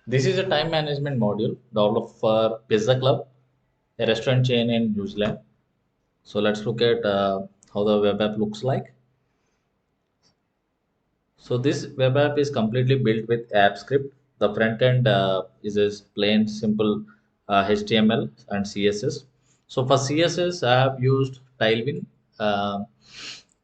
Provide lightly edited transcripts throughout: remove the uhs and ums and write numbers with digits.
This is a time management module developed for Pizza Club, a restaurant chain in New Zealand. So let's look at how the web app looks like. So this web app is completely built with app script. The front end is a plain simple HTML and CSS. So for CSS, I have used Tailwind. Um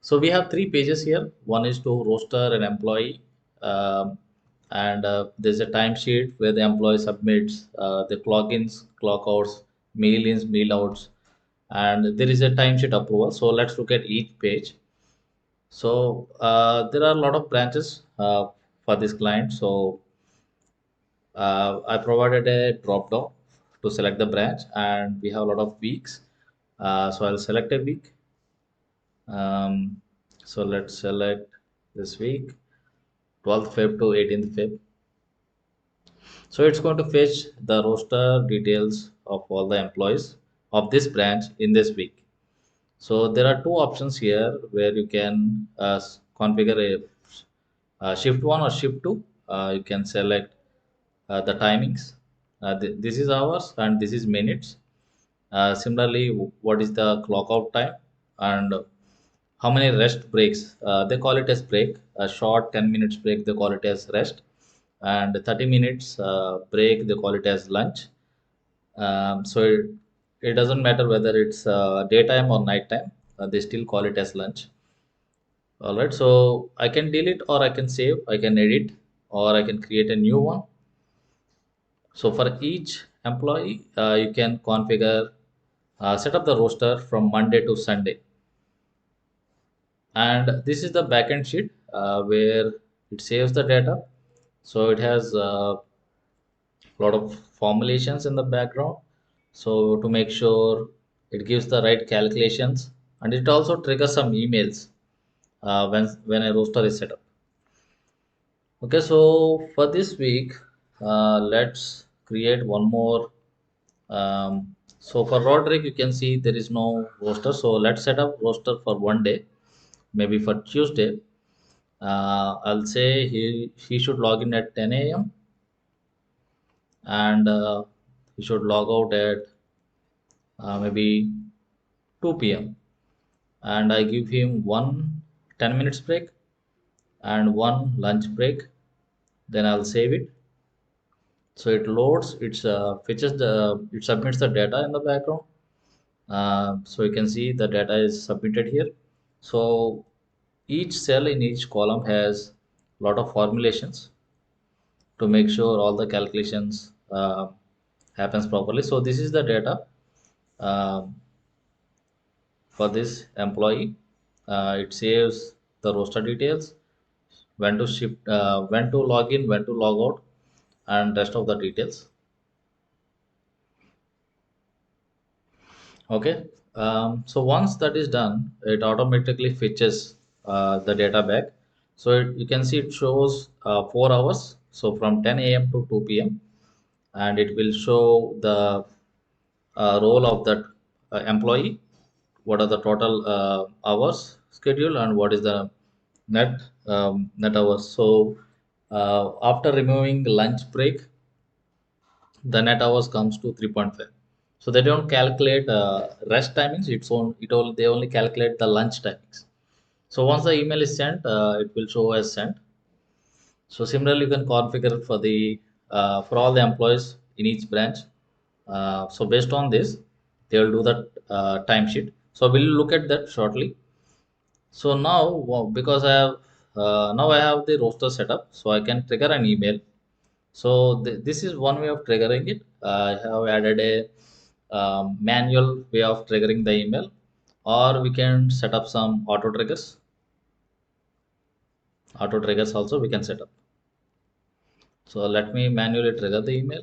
so we have three pages here. One is to roster an employee, and there's a timesheet where the employee submits the clock ins, clock outs, mail ins, mail outs, and there is a timesheet approval. So let's look at each page. So there are a lot of branches for this client. So I provided a drop down to select the branch, and we have a lot of weeks. So I'll select a week. Um, so let's select this week, 12th Feb to 18th Feb. So it's going to fetch the roster details of all the employees of this branch in this week. So there are two options here where you can configure a shift one or shift two. You can select the timings. This is hours and this is minutes. Similarly, what is the clock out time and how many rest breaks? They call it as break. A short 10 minutes break, they call it as rest. And 30 minutes break, they call it as lunch. So it doesn't matter whether it's daytime or nighttime, they still call it as lunch. All right, so I can delete or I can save, I can edit or I can create a new one. So for each employee, you can configure, set up the roster from Monday to Sunday. And this is the backend sheet where it saves the data. So it has a lot of formulations in the background. So to make sure it gives the right calculations, and it also triggers some emails when a roster is set up. Okay, so for this week, let's create one more. So for Roderick, you can see there is no roster. So let's set up roster for one day, maybe for Tuesday. I'll say he should log in at 10 a.m. and he should log out at maybe 2 p.m. And I give him one 10 minutes break and one lunch break. Then I'll save it. So it loads, it submits the data in the background. So you can see the data is submitted here. So each cell in each column has a lot of formulations to make sure all the calculations happens properly. So this is the data um, for this employee. It saves the roster details, when to log in, when to log out, and rest of the details. Okay. So once that is done, it automatically fetches the data back. So you can see it shows 4 hours. So from 10 a.m. to 2 p.m. and it will show the role of that employee, what are the total hours schedule, and what is the net hours. So after removing lunch break, the net hours comes to 3.5. So they don't calculate rest timings. They only calculate the lunch timings. So once the email is sent, it will show as sent. So similarly, you can configure for the for all the employees in each branch. So based on this, they will do the timesheet. So we'll look at that shortly. So now, because now I have the roster set up, so I can trigger an email. So this is one way of triggering it. I have added a manual way of triggering the email, or we can set up some auto triggers. Auto triggers also we can set up. So let me manually trigger the email.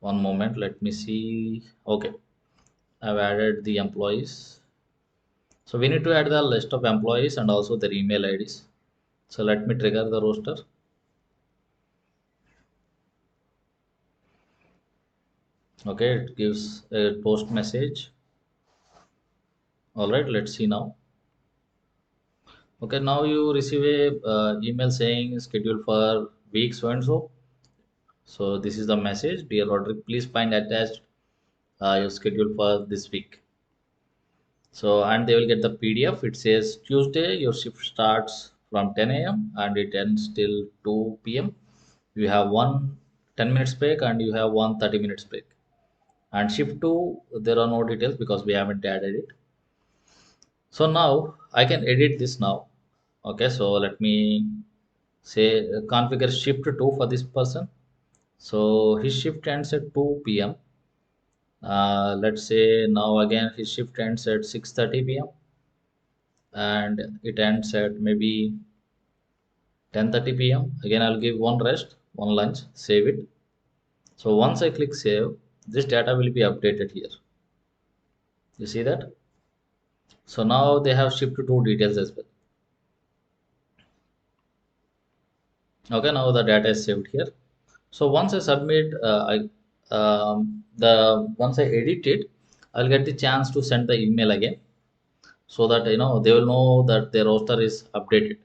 One moment, let me see. Okay, I've added the employees. So we need to add the list of employees and also their email IDs. So let me trigger the roster. Okay, it gives a post message. All right, let's see now. Okay, now you receive a email saying schedule for week so and so. So this is the message: Dear Roderick, please find attached your schedule for this week. So, and they will get the PDF. It says Tuesday, your shift starts from 10 a.m. and it ends till 2 p.m. You have one 10 minutes break and you have one 30 minutes break. And shift 2, there are no details because we haven't added it. So now I can edit this now. Okay, so let me say configure shift 2 for this person. So his shift ends at 2 p.m. Let's say now again his shift ends at 6:30 p.m. and it ends at maybe 10:30 p.m. Again, I'll give one rest, one lunch, save it. So once I click save, this data will be updated here. You see that? So now they have shifted to details as well. Okay, now the data is saved here. So once I submit, the once I edit it, I'll get the chance to send the email again so that they will know that their roster is updated.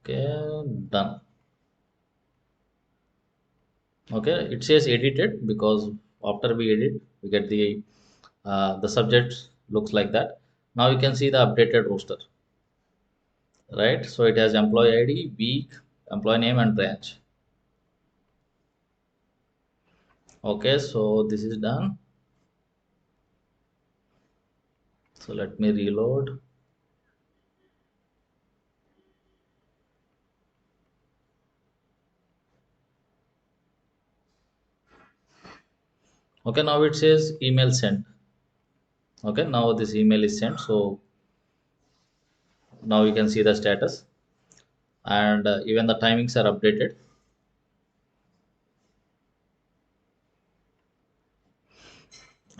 Okay, done. Okay, it says edited because after we edit, we get the subject looks like that. Now you can see the updated roster, right? So it has employee ID, week, employee name, and branch. Okay, so this is done. So let me reload. Okay, now it says email sent. Okay, now this email is sent. So now you can see the status and even the timings are updated.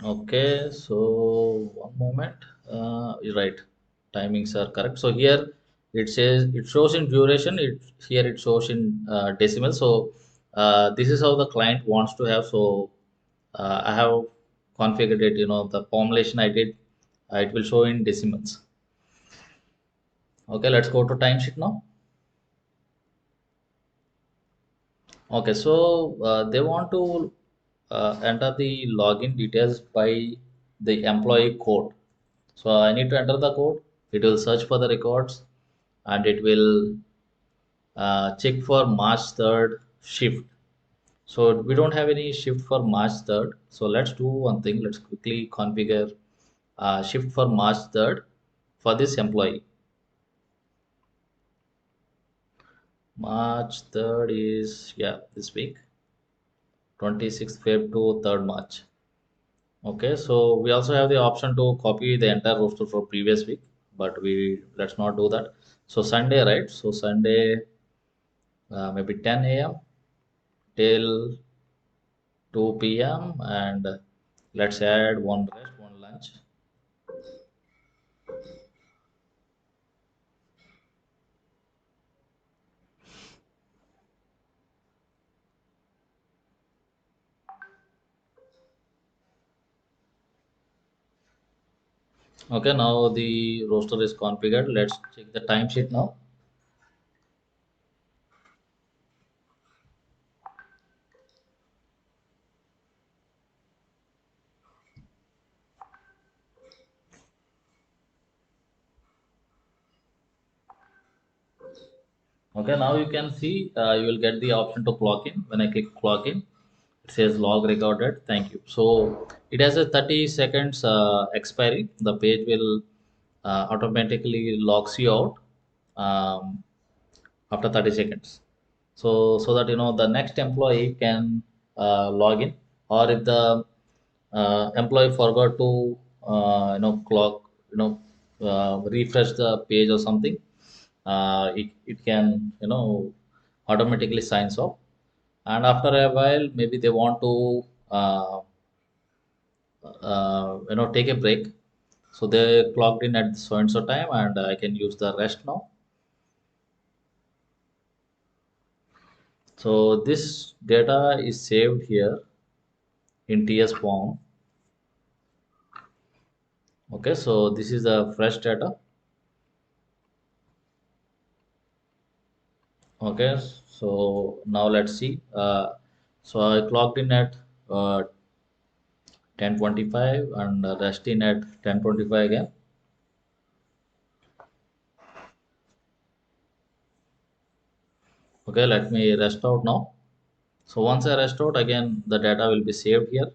Okay, so one moment. You're right. Timings are correct. So here it says it shows in duration. It here it shows in decimal. So this is how the client wants to have. So I have configured it. The formulation I did. It will show in decimals. Okay, let's go to timesheet now. Okay, so they want to enter the login details by the employee code. So I need to enter the code. It will search for the records and it will check for March 3rd shift. So we don't have any shift for March 3rd. So let's do one thing. Let's quickly configure shift for March 3rd for this employee. March 3rd is, yeah, this week, 26th Feb to 3rd March. Okay, so we also have the option to copy the entire roster for previous week, but we let's not do that. So Sunday, right? So Sunday, maybe 10 a.m. till 2 p.m. and let's add one rest, one lunch. Okay, now the roster is configured. Let's check the timesheet now. Okay, now you can see you will get the option to clock in. When I click clock in, it says log recorded. Thank you. So it has a 30 seconds expiry. The page will automatically logs you out after 30 seconds. So that the next employee can log in, or if the employee forgot to clock refresh the page or something, it can automatically signs off, and after a while maybe they want to take a break, so they clocked in at so and so time and I can use the rest now. So this data is saved here in TS form. Okay, so this is the fresh data. Okay, so now let's see. So I clocked in at 10:25 and rest in at 10:25 again. Okay, let me rest out now. So once I rest out again, the data will be saved here,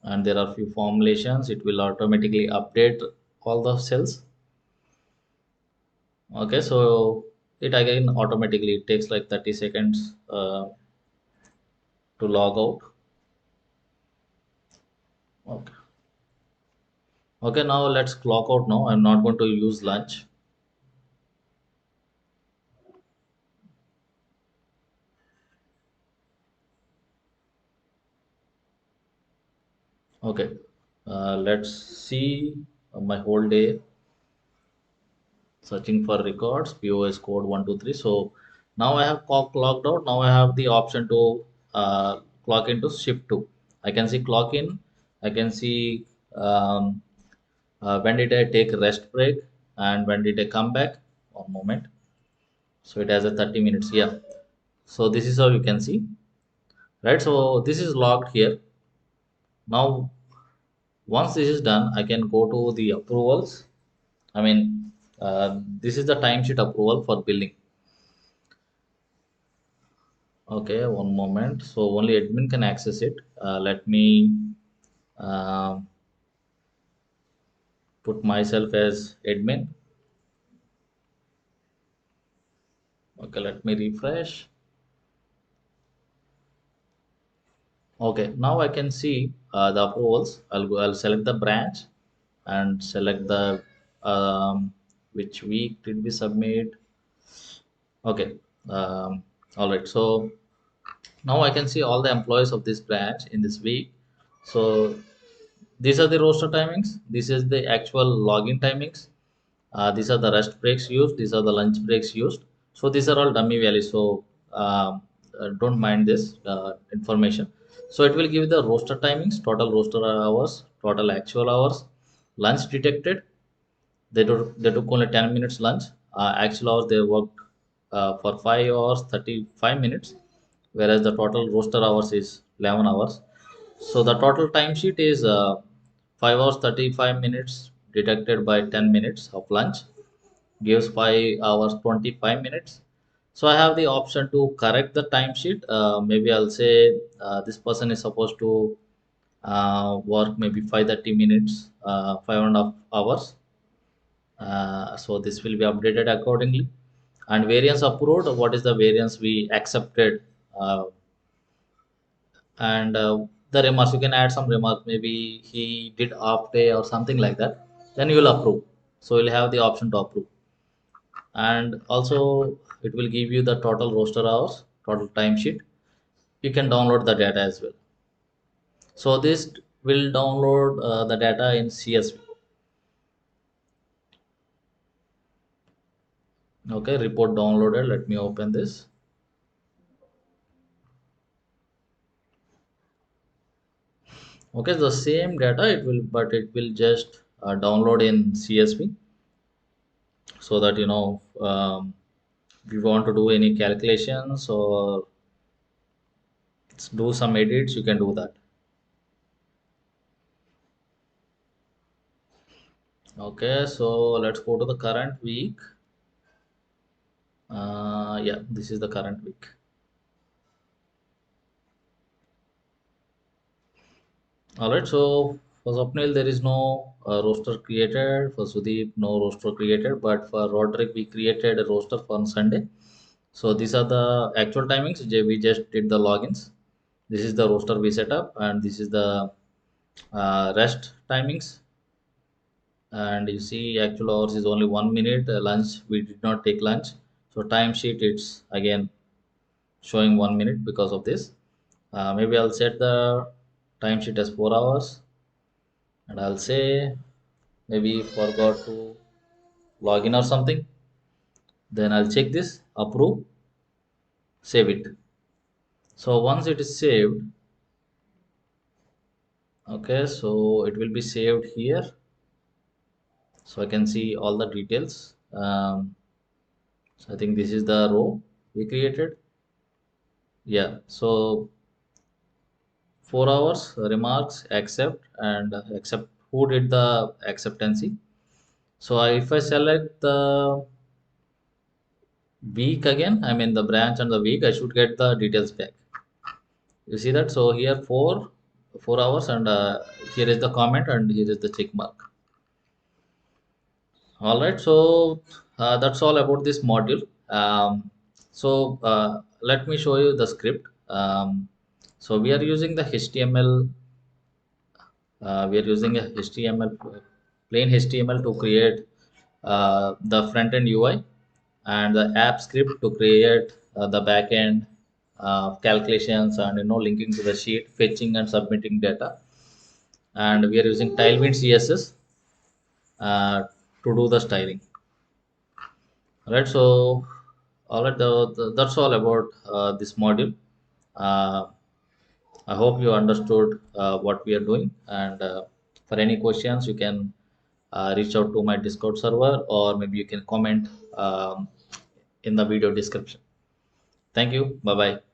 and there are few formulations. It will automatically update all the cells. Okay, so it again automatically it takes like 30 seconds to log out. Okay. Okay, now let's clock out now. I'm not going to use lunch. Okay, let's see my whole day searching for records, POS code 123. So now I have clocked out. Now I have the option to clock into shift 2. I can see clock in. I can see um, when did I take rest break and when did I come back. One moment. So it has a 30 minutes. Yeah. So this is how you can see, right? So this is logged here. Now once this is done, I can go to the approvals. I mean, this is the timesheet approval for billing. Okay, one moment. So only admin can access it. Let me uh, put myself as admin. Okay, let me refresh. Okay, now I can see the approvals. I'll select the branch and select the which week did we submit. Okay, all right. So now I can see all the employees of this branch in this week. So these are the roster timings. This is the actual login timings. These are the rest breaks used. These are the lunch breaks used. So these are all dummy values. So don't mind this information. So it will give the roster timings, total roster hours, total actual hours, lunch detected. They took only 10 minutes lunch. Actual hours they worked for 5 hours 35 minutes, whereas the total roster hours is 11 hours. So the total timesheet is 5 hours 35 minutes deducted by 10 minutes of lunch gives 5 hours 25 minutes. So I have the option to correct the timesheet. Maybe I'll say this person is supposed to work maybe 5:30 minutes, 5.5 hours. So this will be updated accordingly. And variance approved, what is the variance we accepted? And the remarks, you can add some remarks. Maybe he did half day or something like that. Then you will approve. So you'll have the option to approve. And also it will give you the total roster hours, total timesheet. You can download the data as well. So this will download the data in CSV. Okay, report downloaded. Let me open this. Okay, the same data it will, but it will just download in CSV so that if you want to do any calculations or do some edits, you can do that. Okay, so let's go to the current week. Yeah, this is the current week. All right, so for Swapnil, there is no roster created. For Sudeep, no roster created. But for Roderick, we created a roster for Sunday. So these are the actual timings. We just did the logins. This is the roster we set up, and this is the rest timings. And you see, actual hours is only 1 minute. Lunch, we did not take lunch. So timesheet, it's again showing 1 minute because of this. Maybe I'll set the timesheet as 4 hours, and I'll say maybe forgot to log in or something. Then I'll check this, approve, save it. So once it is saved, okay, so it will be saved here. So I can see all the details. So I think this is the row. we created. Yeah, so 4 hours remarks accept and accept who did the acceptancy. So if I select the week again, I mean the branch and the week, I should get the details back. You see that? So here 4 hours and here is the comment and here is the check mark. All right, so that's all about this module. Let me show you the script. So we are using the HTML. We are using a HTML, plain HTML to create the front end UI, and the app script to create the back end calculations and linking to the sheet, fetching and submitting data. And we are using Tailwind CSS to do the styling. All right, so all right, that's all about this module. Uh, I hope you understood what we are doing. And for any questions, you can reach out to my Discord server, or maybe you can comment in the video description. Thank you. Bye bye.